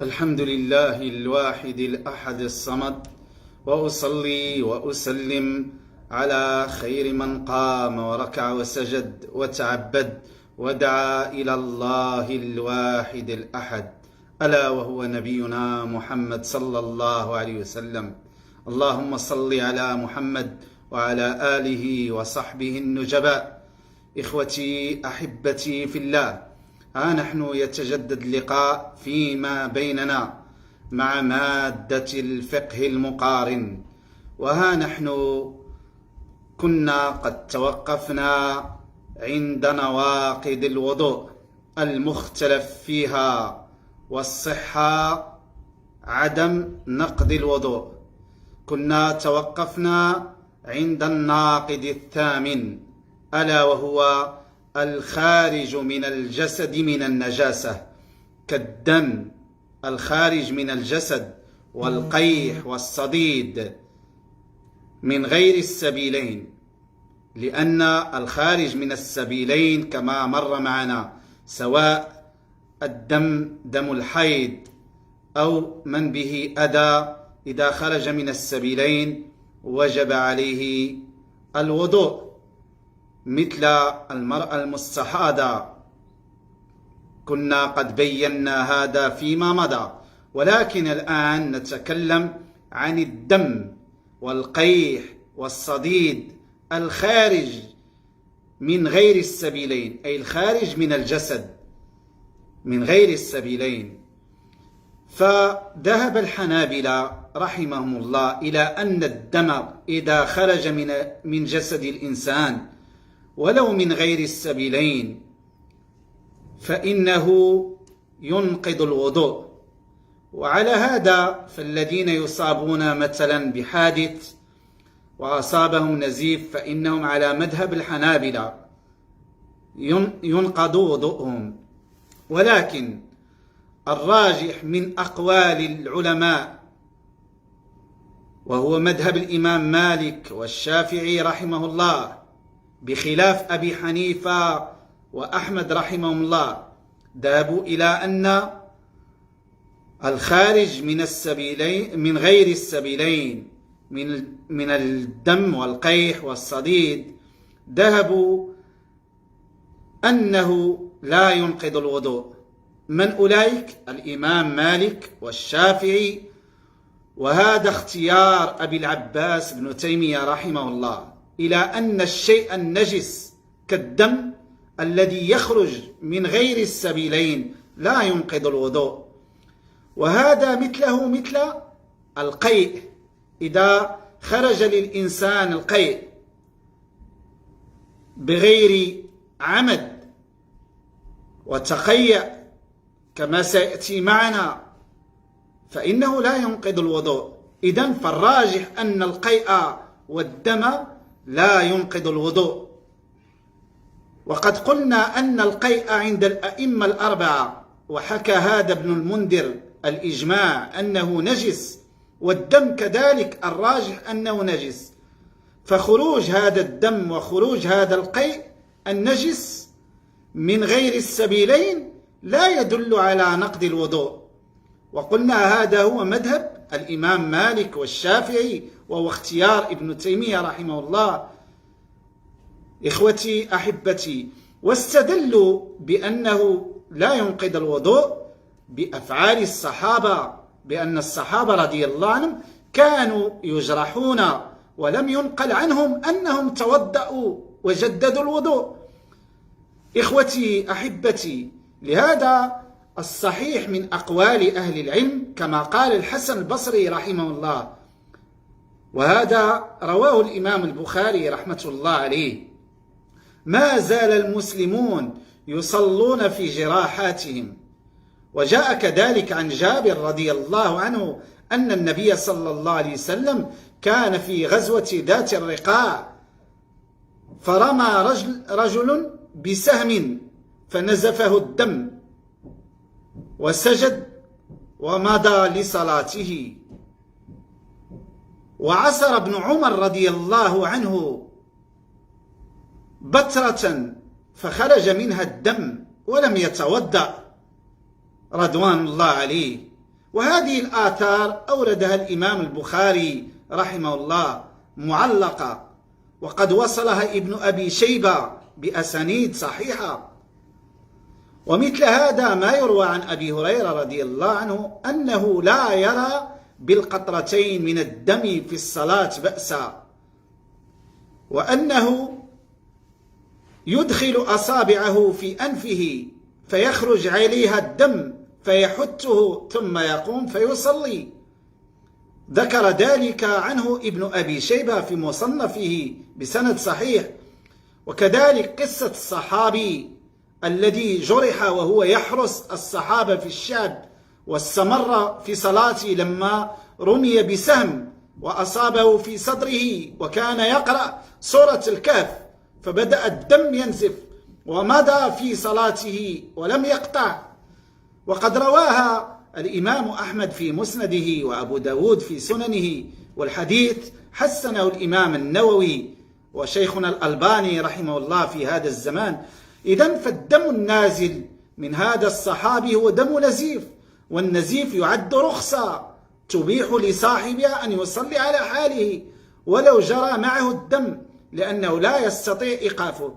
الحمد لله الواحد الأحد الصمد، وأصلي وأسلم على خير من قام وركع وسجد وتعبد ودعا إلى الله الواحد الأحد، ألا وهو نبينا محمد صلى الله عليه وسلم. اللهم صل على محمد وعلى آله وصحبه النجباء. إخوتي أحبتي في الله، ها نحن يتجدد اللقاء فيما بيننا مع مادة الفقه المقارن، وها نحن كنا قد توقفنا عند نواقض الوضوء المختلف فيها والصحة عدم نقض الوضوء. كنا توقفنا عند الناقض الثامن، ألا وهو الخارج من الجسد من النجاسة، كالدم الخارج من الجسد والقيح والصديد من غير السبيلين، لأن الخارج من السبيلين كما مر معنا سواء الدم دم الحيض أو من به أذى، إذا خرج من السبيلين وجب عليه الوضوء، مثل المرأة المستحاضة. كنا قد بينا هذا فيما مضى، ولكن الآن نتكلم عن الدم والقيح والصديد الخارج من غير السبيلين، أي الخارج من الجسد من غير السبيلين. فذهب الحنابلة رحمهم الله إلى أن الدم إذا خرج من جسد الإنسان ولو من غير السبيلين فإنه ينقض الوضوء. وعلى هذا فالذين يصابون مثلا بحادث وأصابهم نزيف فإنهم على مذهب الحنابلة ينقض وضوءهم، ولكن الراجح من أقوال العلماء وهو مذهب الإمام مالك والشافعي رحمه الله، بخلاف أبي حنيفة وأحمد رحمهم الله، ذهبوا إلى أن الخارج من السبيلين من غير السبيلين من الدم والقيح والصديد، ذهبوا أنه لا ينقض الوضوء. من أولئك؟ الإمام مالك والشافعي، وهذا اختيار أبي العباس بن تيمية رحمه الله، إلى أن الشيء النجس كالدم الذي يخرج من غير السبيلين لا ينقض الوضوء. وهذا مثله مثل القيء، إذا خرج للإنسان القيء بغير عمد وتقيأ كما سيأتي معنا فإنه لا ينقض الوضوء. إذن فالراجح أن القيء والدم لا ينقض الوضوء. وقد قلنا أن القيء عند الأئمة الأربعة، وحكى هذا ابن المنذر الإجماع أنه نجس، والدم كذلك الراجح أنه نجس. فخروج هذا الدم وخروج هذا القيء النجس من غير السبيلين لا يدل على نقض الوضوء. وقلنا هذا هو مذهب الإمام مالك والشافعي، وهو اختيار ابن تيمية رحمه الله. إخوتي أحبتي، واستدلوا بأنه لا ينقض الوضوء بأفعال الصحابة، بأن الصحابة رضي الله عنهم كانوا يجرحون ولم ينقل عنهم أنهم توضأوا وجددوا الوضوء. إخوتي أحبتي، لهذا الصحيح من أقوال أهل العلم كما قال الحسن البصري رحمه الله، وهذا رواه الإمام البخاري رحمة الله عليه: ما زال المسلمون يصلون في جراحاتهم. وجاء كذلك عن جابر رضي الله عنه أن النبي صلى الله عليه وسلم كان في غزوة ذات الرقاع، فرمى رجل بسهم فنزفه الدم وسجد ومضى لصلاته. وعصر ابن عمر رضي الله عنه بترة فخرج منها الدم ولم يتوضأ رضوان الله عليه، وهذه الآثار أوردها الإمام البخاري رحمه الله معلقة، وقد وصلها ابن أبي شيبة بأسانيد صحيحة. ومثل هذا ما يروى عن أبي هريرة رضي الله عنه أنه لا يرى بالقطرتين من الدم في الصلاة بأسا، وأنه يدخل أصابعه في أنفه فيخرج عليها الدم فيحته ثم يقوم فيصلي. ذكر ذلك عنه ابن أبي شيبة في مصنفه بسند صحيح. وكذلك قصة الصحابي الذي جرح وهو يحرس الصحابة في الشعب واستمر في صلاته لما رمي بسهم وأصابه في صدره، وكان يقرأ سورة الكهف فبدأ الدم ينزف ومضى في صلاته ولم يقطع. وقد رواها الإمام أحمد في مسنده وأبو داود في سننه، والحديث حسنه الإمام النووي وشيخنا الألباني رحمه الله في هذا الزمان. إذن فالدم النازل من هذا الصحابي هو دم نزيف، والنزيف يعد رخصة تبيح لصاحبها أن يصلي على حاله ولو جرى معه الدم، لأنه لا يستطيع إيقافه.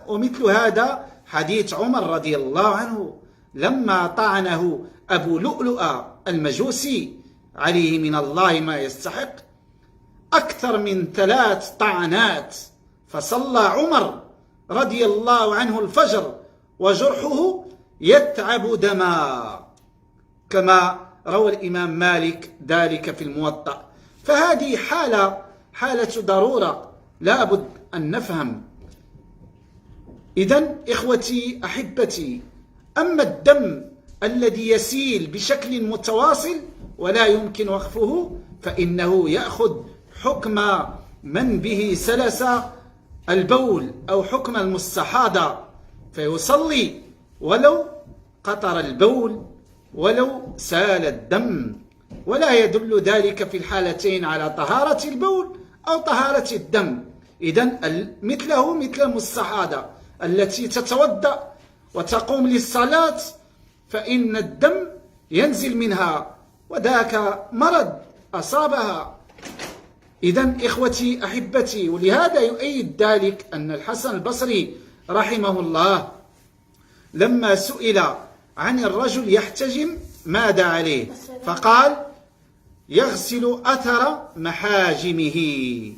ومثل هذا حديث عمر رضي الله عنه لما طعنه أبو لؤلؤ المجوسي عليه من الله ما يستحق أكثر من 3 طعنات، فصلى عمر رضي الله عنه الفجر وجرحه يتعب دما، كما روى الإمام مالك ذلك في الموطأ. فهذه حالة ضرورة لا بد أن نفهم. إذن إخوتي أحبتي، أما الدم الذي يسيل بشكل متواصل ولا يمكن وقفه فإنه يأخذ حكم من به سلس البول أو حكم المستحاضة، فيصلي ولو قطر البول ولو سال الدم، ولا يدل ذلك في الحالتين على طهارة البول أو طهارة الدم. إذن مثله مثل المستحاضة التي تتوضأ وتقوم للصلاة فإن الدم ينزل منها وذاك مرض أصابها. إذن إخوتي أحبتي، ولهذا يؤيد ذلك أن الحسن البصري رحمه الله لما سئل عن الرجل يحتجم ماذا عليه فقال يغسل أثر محاجمه،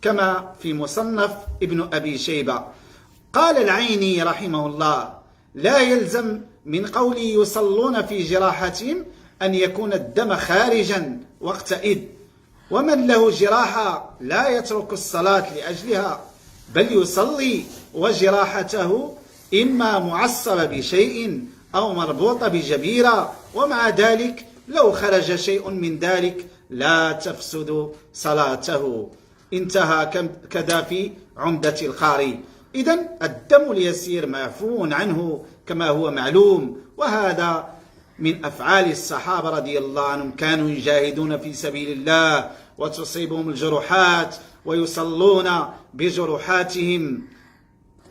كما في مصنف ابن أبي شيبة. قال العيني رحمه الله لا يلزم من قولي يصلون في جراحتهم أن يكون الدم خارجا وقتئذ، ومن له جراحة لا يترك الصلاة لأجلها بل يصلي وجراحته إما معصبة بشيء أو مربوطة بجبيرة، ومع ذلك لو خرج شيء من ذلك لا تفسد صلاته. انتهى كذا في عمدة القاري. إذن الدم اليسير معفو عنه كما هو معلوم، وهذا من أفعال الصحابة رضي الله عنهم، كانوا يجاهدون في سبيل الله وتصيبهم الجروحات ويصلون بجروحاتهم.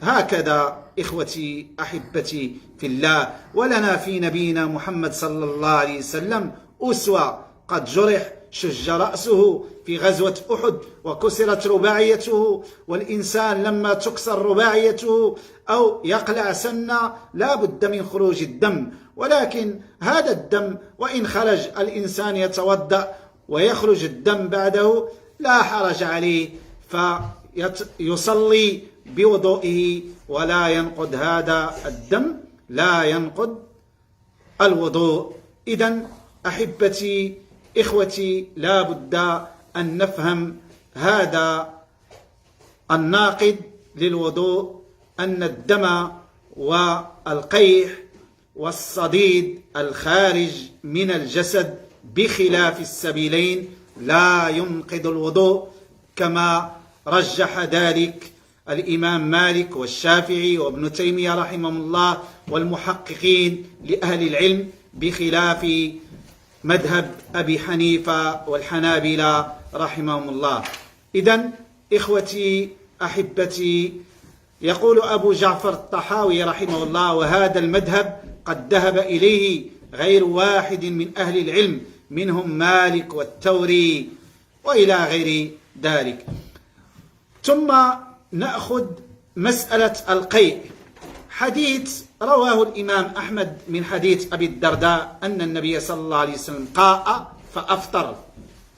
هكذا إخوتي أحبتي في الله، ولنا في نبينا محمد صلى الله عليه وسلم أسوة. قد جرح شج رأسه في غزوة أحد وكسرت رباعيته، والإنسان لما تكسر رباعيته أو يقلع سنة لا بد من خروج الدم، ولكن هذا الدم وإن خرج الإنسان يتوضأ ويخرج الدم بعده لا حرج عليه، فيصلي بوضوئه ولا ينقض هذا الدم، لا ينقض الوضوء. إذن أحبتي إخوتي لا بد أن نفهم هذا الناقض للوضوء، أن الدم والقيح والصديد الخارج من الجسد بخلاف السبيلين لا ينقض الوضوء، كما رجح ذلك الإمام مالك والشافعي وابن تيمية رحمهم الله والمحققين لأهل العلم، بخلاف مذهب أبي حنيفة والحنابلة رحمهم الله. إذن إخوتي أحبتي، يقول أبو جعفر الطحاوي رحمه الله وهذا المذهب قد ذهب إليه غير واحد من أهل العلم، منهم مالك والثوري وإلى غير ذلك. ثم نأخذ مسألة القيء. حديث رواه الإمام أحمد من حديث أبي الدرداء أن النبي صلى الله عليه وسلم قاء فأفطر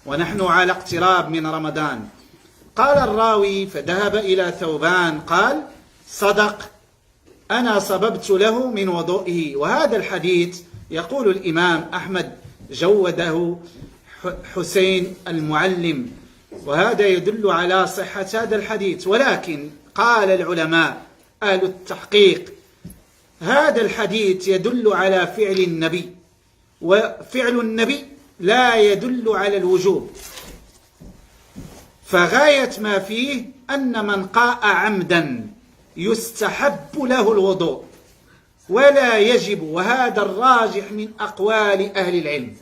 ونحن على اقتراب من رمضان. قال الراوي: فذهب إلى ثوبان قال: صدق، أنا صببت له من وضوئه. وهذا الحديث يقول الإمام أحمد جوده حسين المعلم، وهذا يدل على صحة هذا الحديث. ولكن قال العلماء أهل التحقيق: هذا الحديث يدل على فعل النبي، وفعل النبي لا يدل على الوجوب، فغاية ما فيه أن من قاء عمدا يستحب له الوضوء ولا يجب، وهذا الراجح من أقوال أهل العلم.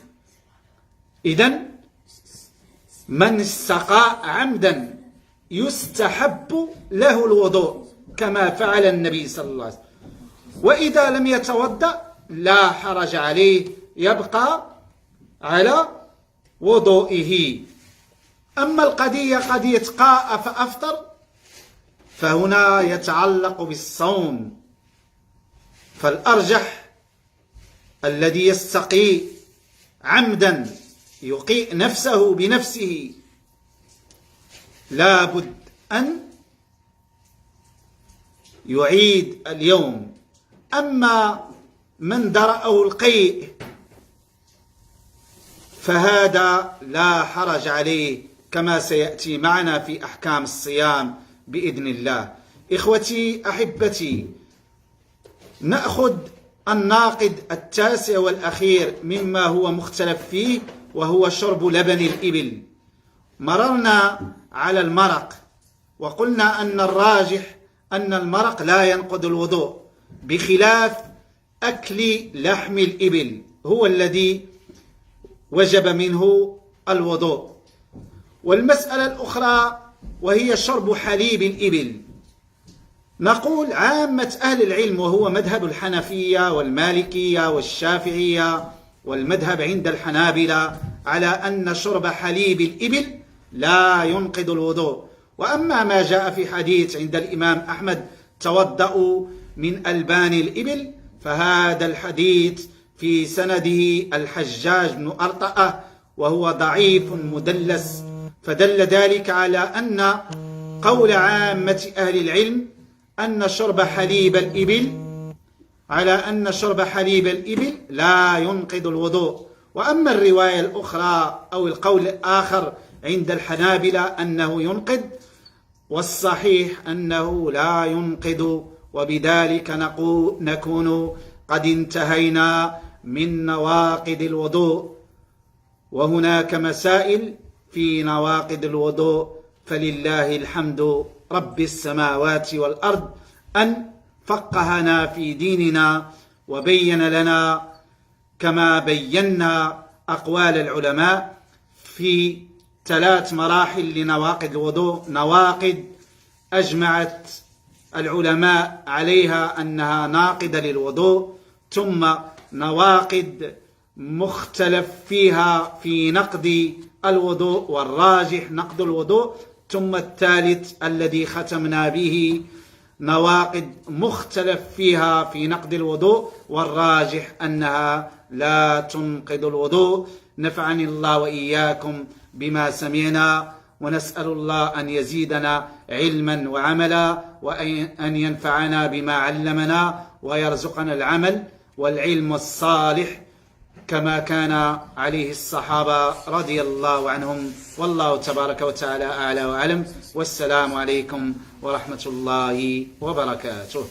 إذن من استقاء عمدا يستحب له الوضوء كما فعل النبي صلى الله عليه وسلم، وإذا لم يتوضأ لا حرج عليه، يبقى على وضوئه. أما قضية قاء فأفطر فهنا يتعلق بالصوم، فالأرجح الذي يستقي عمدا يقيء نفسه بنفسه لابد أن يعيد اليوم. أما من درأه القيء فهذا لا حرج عليه كما سيأتي معنا في أحكام الصيام بإذن الله. إخوتي أحبتي، نأخذ الناقد التاسع والأخير مما هو مختلف فيه، وهو شرب لبن الإبل. مررنا على المرق وقلنا أن الراجح أن المرق لا ينقض الوضوء، بخلاف أكل لحم الإبل هو الذي وجب منه الوضوء. والمسألة الأخرى وهي شرب حليب الإبل، نقول عامة أهل العلم، وهو مذهب الحنفية والمالكية والشافعية والمذهب عند الحنابلة، على أن شرب حليب الإبل لا ينقض الوضوء. وأما ما جاء في حديث عند الإمام أحمد: توضأوا من ألبان الإبل، فهذا الحديث في سنده الحجاج بن أرطأة وهو ضعيف مدلس، فدل ذلك على أن قول عامة أهل العلم أن شرب حليب الإبل لا ينقض الوضوء. وأما الرواية الأخرى أو القول الآخر عند الحنابلة أنه ينقض، والصحيح أنه لا ينقض. وبذلك نكون قد انتهينا من نواقض الوضوء. وهناك مسائل في نواقض الوضوء، فلله الحمد رب السماوات والأرض أن فقهنا في ديننا وبين لنا كما بينا أقوال العلماء في 3 مراحل لنواقض الوضوء: نواقض أجمعت العلماء عليها أنها ناقضة للوضوء، ثم نواقض مختلف فيها في نقض الوضوء والراجح نقض الوضوء، ثم الثالث الذي ختمنا به نواقض مختلف فيها في نقض الوضوء والراجح أنها لا تنقض الوضوء. نفعني الله وإياكم بما سمعنا، ونسأل الله أن يزيدنا علما وعملا، وأن ينفعنا بما علمنا، ويرزقنا العمل والعلم الصالح كما كان عليه الصحابة رضي الله عنهم. والله تبارك وتعالى أعلى وأعلم، والسلام عليكم ورحمة الله وبركاته.